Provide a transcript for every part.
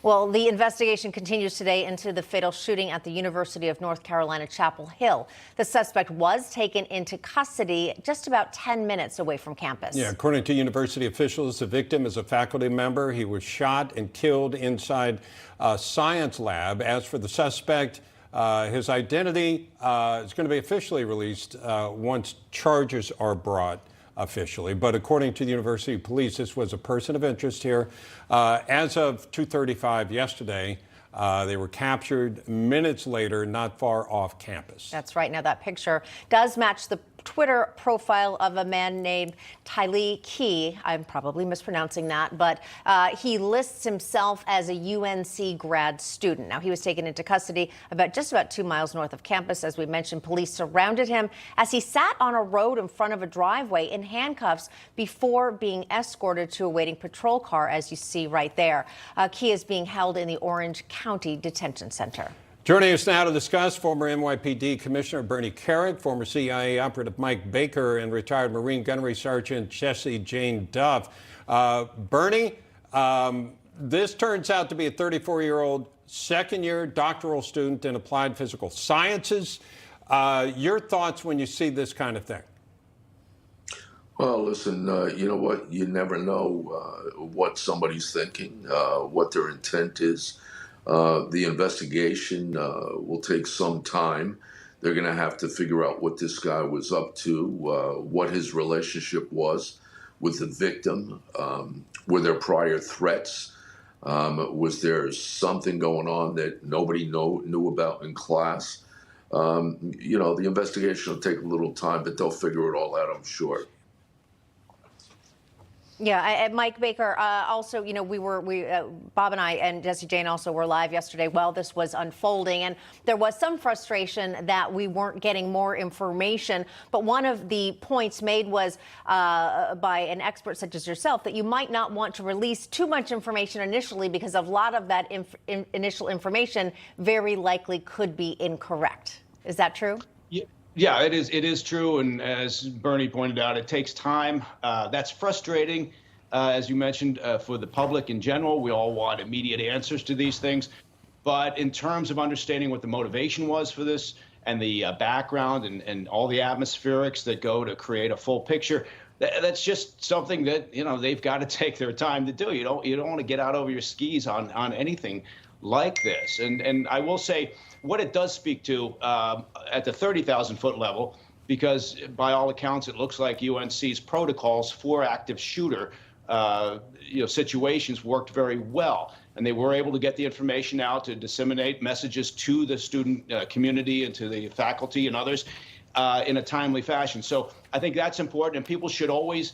Well, the investigation continues today into the fatal shooting at the University of North Carolina, Chapel Hill. The suspect was taken into custody just about 10 minutes away from campus. Yeah, according to university officials, the victim is a faculty member. He was shot and killed inside a science lab. As for the suspect, his identity is going to be officially released once charges are brought officially. But according to the university police, this was a person of interest here. As of 2:35 yesterday, they were captured minutes later, not far off campus. That's right. Now, that picture does match the Twitter profile of a man named Tylee Key. I'm probably mispronouncing that, but he lists himself as a UNC grad student. Now, he was taken into custody just about 2 miles north of campus. As we mentioned, police surrounded him as he sat on a road in front of a driveway in handcuffs before being escorted to a waiting patrol car, as you see right there. Key is being held in the Orange County Detention Center. Joining us now to discuss, former NYPD Commissioner Bernie Kerik, former CIA operative Mike Baker, and retired Marine Gunnery Sergeant Jessie Jane Duff. Bernie, this turns out to be a 34-year-old second-year doctoral student in applied physical sciences. Your thoughts when you see this kind of thing? Well, listen, you know what? You never know what somebody's thinking, what their intent is. The investigation will take some time. They're going to have to figure out what this guy was up to, what his relationship was with the victim. Were there prior threats? Was there something going on that nobody knew about in class? You know, the investigation will take a little time, but they'll figure it all out, I'm sure. Yeah, Mike Baker, also, you know, Bob and I and Jessie Jane also were live yesterday while this was unfolding, and there was some frustration that we weren't getting more information. But one of the points made was by an expert such as yourself that you might not want to release too much information initially because a lot of that initial information very likely could be incorrect. Is that true? Yeah, it is. It is true. And as Bernie pointed out, it takes time. That's frustrating, as you mentioned, for the public in general. We all want immediate answers to these things. But in terms of understanding what the motivation was for this and the background and all the atmospherics that go to create a full picture, that's just something that, you know, they've got to take their time to do. You don't want to get out over your skis on anything like this. And I will say what it does speak to at the 30,000-foot level, because by all accounts, it looks like UNC's protocols for active shooter situations worked very well. And they were able to get the information out to disseminate messages to the student community and to the faculty and others in a timely fashion. So I think that's important, and people should always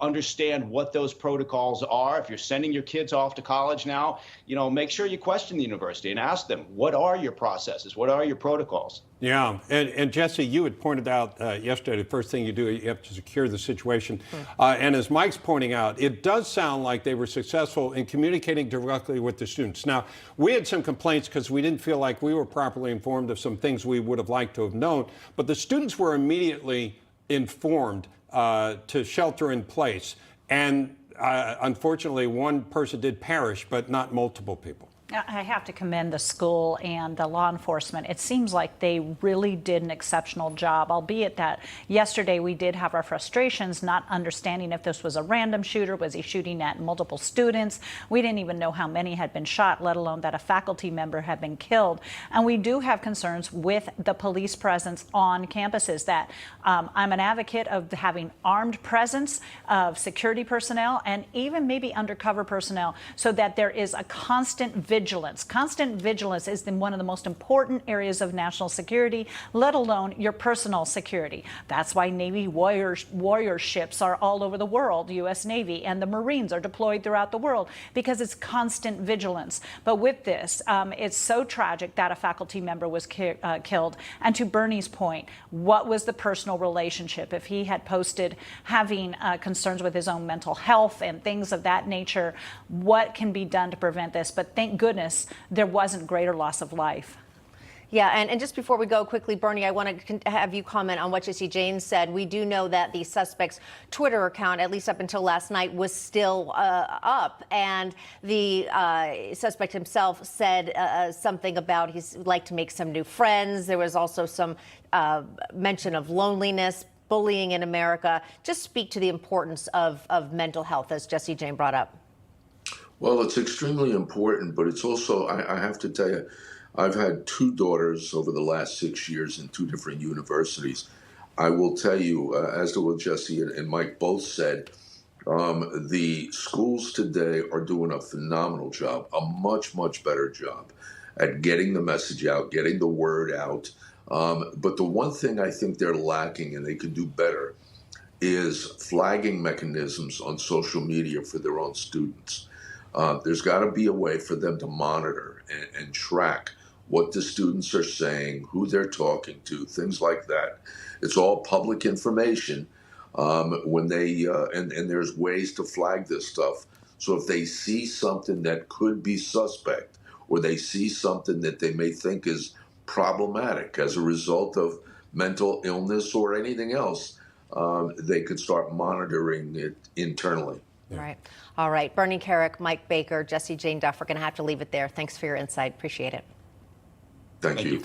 understand what those protocols are. If you're sending your kids off to college now, make sure you question the university and ask them, what are your processes? What are your protocols? Yeah, and Jessie, you had pointed out yesterday, the first thing you do, you have to secure the situation. And as Mike's pointing out, it does sound like they were successful in communicating directly with the students. Now, we had some complaints because we didn't feel like we were properly informed of some things we would have liked to have known, but the students were immediately informed to shelter in place. And unfortunately, one person did perish, but not multiple people. I have to commend the school and the law enforcement. It seems like they really did an exceptional job, albeit that yesterday we did have our frustrations not understanding if this was a random shooter. Was he shooting at multiple students? We didn't even know how many had been shot, let alone that a faculty member had been killed. And we do have concerns with the police presence on campuses. That I'm an advocate of having armed presence of security personnel and even maybe undercover personnel, so that there is a constant vigilance. Constant vigilance is one of the most important areas of national security, let alone your personal security. That's why Navy warrior ships are all over the world, U.S. Navy, and the Marines are deployed throughout the world, because it's constant vigilance. But with this, it's so tragic that a faculty member was killed. And to Bernie's point, what was the personal relationship? If he had posted having concerns with his own mental health and things of that nature, what can be done to prevent this? But thank goodness there wasn't greater loss of life. Yeah, and just before we go quickly, Bernie, I want to have you comment on what Jesse James said. We do know that the suspect's Twitter account, at least up until last night, was still up. And the suspect himself said something about he'd like to make some new friends. There was also some mention of loneliness, bullying in America. Just speak to the importance of mental health, as Jesse James brought up. Well, it's extremely important, but it's also, I have to tell you, I've had two daughters over the last 6 years in two different universities. I will tell you, as to what Jesse and Mike both said, the schools today are doing a phenomenal job, a much, much better job at getting the message out, getting the word out. But the one thing I think they're lacking, and they could do better, is flagging mechanisms on social media for their own students. There's got to be a way for them to monitor and track what the students are saying, who they're talking to, things like that. It's all public information. When they and there's ways to flag this stuff. So if they see something that could be suspect, or they see something that they may think is problematic as a result of mental illness or anything else, they could start monitoring it internally. Right. All right. Bernie Kerik, Mike Baker, Jesse Jane Duff. We're going to have to leave it there. Thanks for your insight. Appreciate it. Thank you.